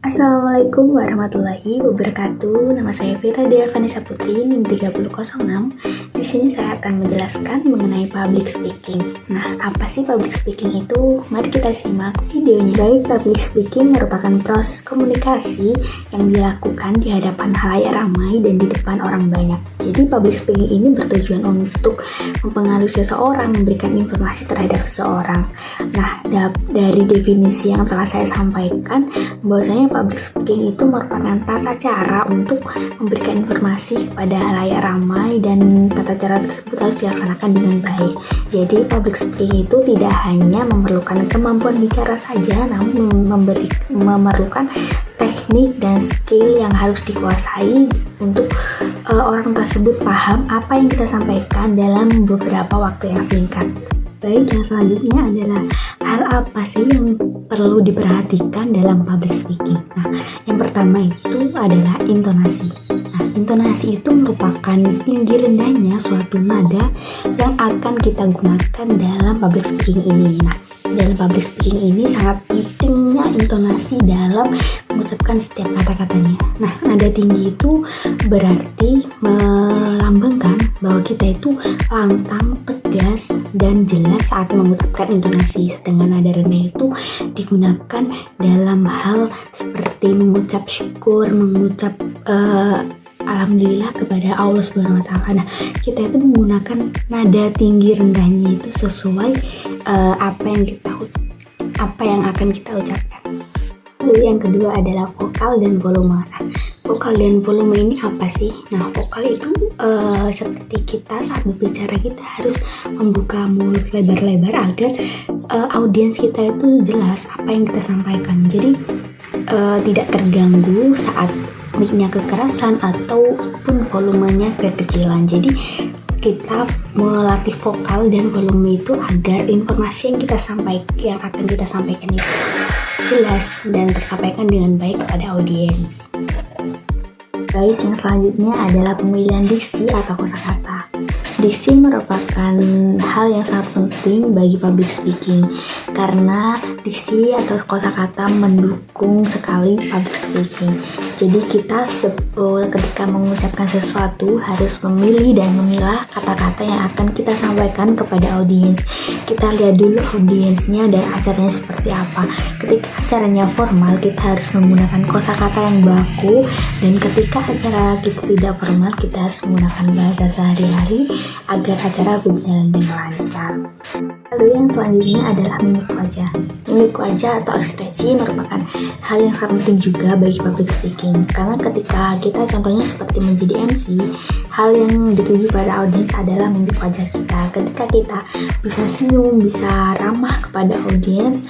Assalamualaikum warahmatullahi wabarakatuh. Nama saya Vira Dea Vanessa Putri, NIM 3006. Di sini saya akan menjelaskan mengenai public speaking. Nah, apa sih public speaking itu? Mari kita simak videonya. Baik, public speaking merupakan proses komunikasi yang dilakukan di hadapan khalayak ramai dan di depan orang banyak. Jadi, public speaking ini bertujuan untuk mempengaruhi seseorang, memberikan informasi terhadap seseorang. Nah, dari definisi yang telah saya sampaikan, bahwasanya public speaking itu merupakan tata cara untuk memberikan informasi kepada khalayak ramai dan tata cara tersebut harus dilaksanakan dengan baik. Jadi public speaking itu tidak hanya memerlukan kemampuan bicara saja, namun memerlukan teknik dan skill yang harus dikuasai untuk orang tersebut paham apa yang kita sampaikan dalam beberapa waktu yang singkat. Baik, yang selanjutnya adalah hal apa sih yang perlu diperhatikan dalam public speaking? Nah, yang pertama itu adalah intonasi. Nah, intonasi itu merupakan tinggi rendahnya suatu nada yang akan kita gunakan dalam public speaking ini. Nah, dalam public speaking ini sangat pentingnya intonasi dalam mengucapkan setiap kata-katanya. Nah, nada tinggi itu berarti melambangkan bahwa kita itu lantang, tegas, dan jelas saat mengucapkan intonasi. Sedangkan nada rendah itu digunakan dalam hal seperti mengucap syukur, mengucap alhamdulillah kepada Allah Subhanahu wa Ta'ala. Nah, kita itu menggunakan nada tinggi rendahnya itu sesuai apa yang akan kita ucapkan. Lalu yang kedua adalah vokal dan volume. Nah, vokal dan volume ini apa sih? Nah, vokal itu seperti kita saat berbicara, kita harus membuka mulut lebar-lebar agar audiens kita itu jelas apa yang kita sampaikan. Jadi tidak terganggu saat mic-nya kekerasan ataupun volumenya kekecilan. Jadi kita melatih vokal dan volume itu agar informasi yang akan kita sampaikan itu jelas dan tersampaikan dengan baik kepada audiens. Baik, yang selanjutnya adalah pemilihan diksi atau kosakata. Diksi merupakan hal yang sangat penting bagi public speaking karena diksi atau kosakata mendukung sekali public speaking. Jadi kita ketika mengucapkan sesuatu harus memilih dan memilah kata-kata yang akan kita sampaikan kepada audiens. Kita lihat dulu audiensnya dan acaranya seperti apa. Ketika acaranya formal, kita harus menggunakan kosakata yang baku, dan ketika acara kita tidak formal, kita harus menggunakan bahasa sehari-hari agar acara berjalan dengan lancar. Lalu yang selanjutnya adalah mimik wajah. Mimik wajah atau ekspresi merupakan hal yang sangat penting juga bagi public speaking. Karena ketika kita contohnya seperti menjadi MC, hal yang dituju pada audiens adalah mimik wajah kita. Ketika kita bisa senyum, bisa ramah kepada audiens,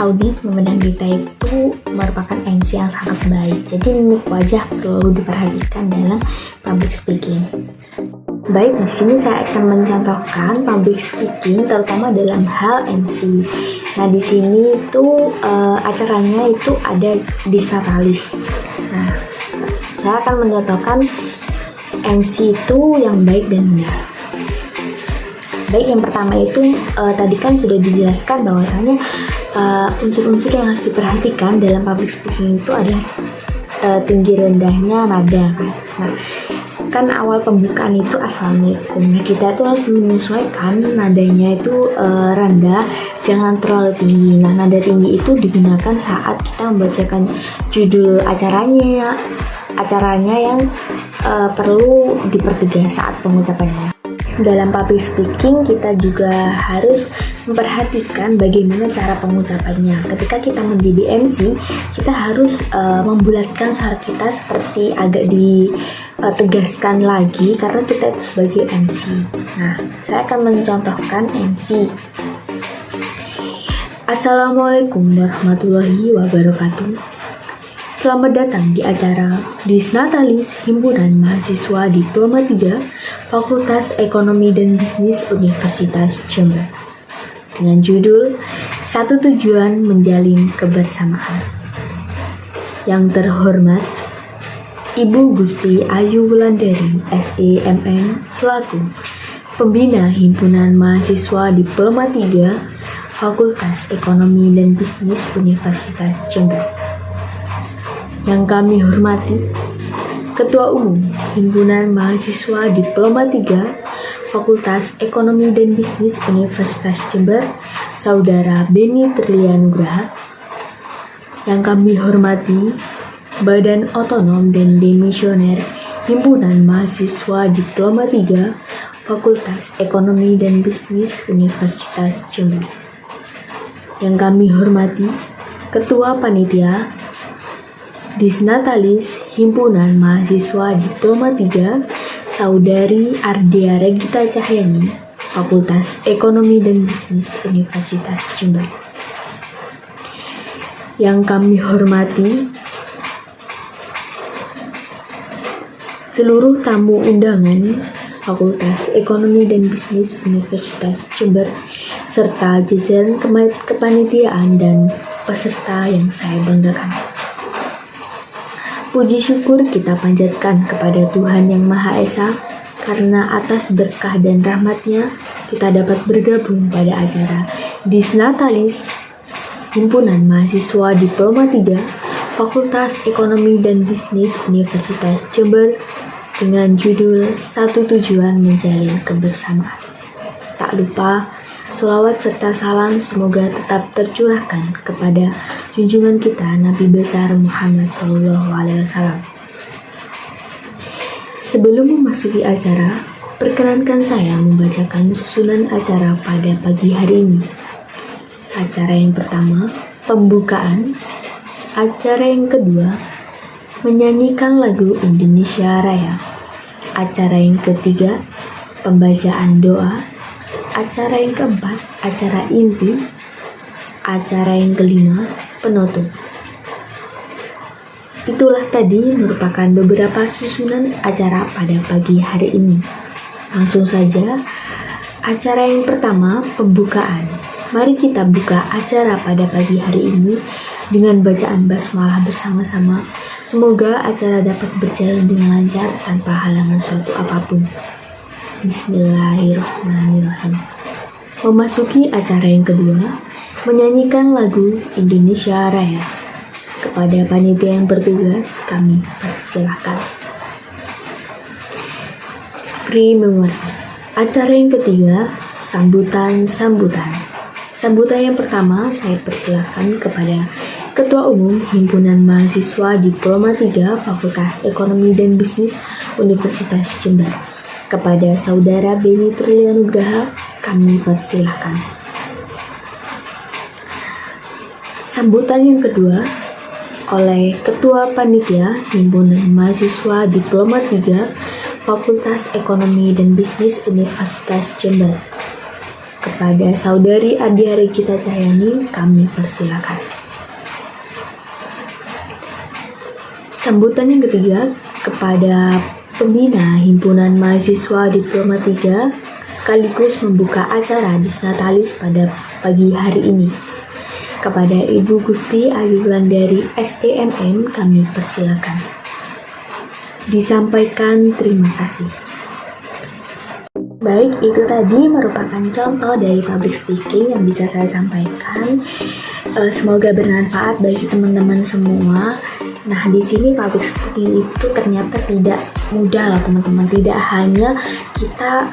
audiens memandang kita itu merupakan MC yang sangat baik. Jadi mimik wajah perlu diperhatikan dalam public speaking. Baik, di sini saya akan mencontohkan public speaking terutama dalam hal MC. Nah, di sini itu acaranya itu ada di Natalis. Nah, saya akan mencontohkan MC itu yang baik dan benar. Baik, yang pertama itu tadi kan sudah dijelaskan bahwasanya unsur-unsur yang harus diperhatikan dalam public speaking itu adalah tinggi rendahnya nada kan. Nah, kan awal pembukaan itu assalamualaikum. Nah, kita itu harus menyesuaikan nadanya itu rendah, jangan terlalu tinggi. Nah, nada tinggi itu digunakan saat kita membacakan judul acaranya yang perlu dipertegas saat pengucapannya. Dalam public speaking kita juga harus memperhatikan bagaimana cara pengucapannya. Ketika kita menjadi MC, kita harus membulatkan suara kita seperti agak ditegaskan lagi karena kita itu sebagai MC. Nah, saya akan mencontohkan MC. Assalamualaikum warahmatullahi wabarakatuh. Selamat datang di acara Disnatalis Himpunan Mahasiswa Diploma 3 Fakultas Ekonomi dan Bisnis Universitas Jember dengan judul Satu Tujuan Menjalin Kebersamaan. Yang terhormat Ibu Gusti Ayu Wulandari SEMM selaku Pembina Himpunan Mahasiswa Diploma 3 Fakultas Ekonomi dan Bisnis Universitas Jember. Yang kami hormati Ketua Umum Himpunan Mahasiswa Diploma 3 Fakultas Ekonomi dan Bisnis Universitas Jember, Saudara Beni Trianugraha. Yang kami hormati Badan Otonom dan Demisioner Himpunan Mahasiswa Diploma 3 Fakultas Ekonomi dan Bisnis Universitas Jember. Yang kami hormati Ketua Panitia Disnatalis Himpunan Mahasiswa Diploma 3 Saudari Ardia Regita Cahyani, Fakultas Ekonomi dan Bisnis Universitas Jember. Yang kami hormati seluruh tamu undangan Fakultas Ekonomi dan Bisnis Universitas Jember serta jajaran kepanitiaan dan peserta yang saya banggakan. Puji syukur kita panjatkan kepada Tuhan Yang Maha Esa, karena atas berkah dan rahmat-Nya kita dapat bergabung pada acara Disnatalis Himpunan Mahasiswa Diploma 3 Fakultas Ekonomi dan Bisnis Universitas Jember dengan judul Satu Tujuan Menjalin Kebersamaan. Tak lupa, sholawat serta salam semoga tetap tercurahkan kepada junjungan kita Nabi besar Muhammad SAW. Sebelum memasuki acara, perkenankan saya membacakan susunan acara pada pagi hari ini. Acara yang pertama, pembukaan. Acara yang kedua, menyanyikan lagu Indonesia Raya. Acara yang ketiga, pembacaan doa. Acara yang keempat, acara inti. Acara yang kelima, penutup. Itulah tadi merupakan beberapa susunan acara pada pagi hari ini. Langsung saja, acara yang pertama, pembukaan. Mari kita buka acara pada pagi hari ini dengan bacaan basmalah bersama-sama. Semoga acara dapat berjalan dengan lancar tanpa halangan suatu apapun. Bismillahirrahmanirrahim. Memasuki acara yang kedua, menyanyikan lagu Indonesia Raya. Kepada panitia yang bertugas, kami persilahkan. Free memory. Acara yang ketiga, sambutan-sambutan. Sambutan yang pertama, saya persilahkan kepada Ketua Umum Himpunan Mahasiswa Diploma 3 Fakultas Ekonomi dan Bisnis Universitas Jember. Kepada Saudara Beni Trianugraha, kami persilahkan. Sambutan yang kedua oleh Ketua Panitia Himpunan Mahasiswa Diploma 3 Fakultas Ekonomi dan Bisnis Universitas Jember. Kepada Saudari Ardia Regita Cahyani, kami persilahkan. Sambutan yang ketiga kepada Pembina Himpunan Mahasiswa Diploma 3 sekaligus membuka acara Disnatalis pada pagi hari ini. Kepada Ibu Gusti Ayu Wulandari STMM, kami persilakan. Disampaikan terima kasih. Baik, itu tadi merupakan contoh dari public speaking yang bisa saya sampaikan. Semoga bermanfaat bagi teman-teman semua. Nah, di sini public speaking itu ternyata tidak mudah loh teman-teman. Tidak hanya kita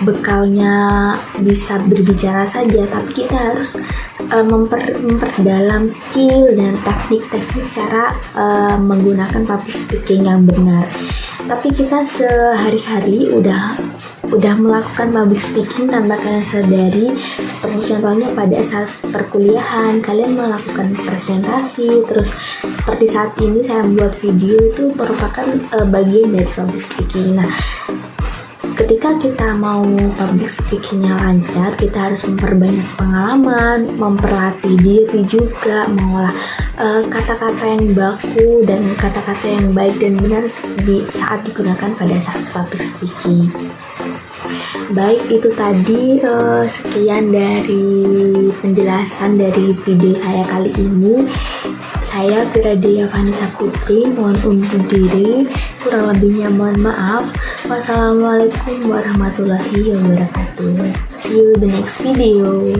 bekalnya bisa berbicara saja, tapi kita harus memperdalam skill dan teknik-teknik cara menggunakan public speaking yang benar. Tapi kita sehari-hari udah melakukan public speaking tanpa kalian sadari. Seperti contohnya pada saat perkuliahan kalian melakukan presentasi, terus seperti saat ini saya membuat video, itu merupakan bagian dari public speaking. Nah, ketika kita mau public speakingnya lancar, kita harus memperbanyak pengalaman, memperlatih diri juga, mengolah kata-kata yang baku dan kata-kata yang baik dan benar di saat digunakan pada saat public speaking. Baik, itu tadi sekian dari penjelasan dari video saya kali ini. Saya Firadia Vanessa Putri, mohon undur diri, kurang lebihnya mohon maaf. Wassalamualaikum warahmatullahi wabarakatuh. See you the next video.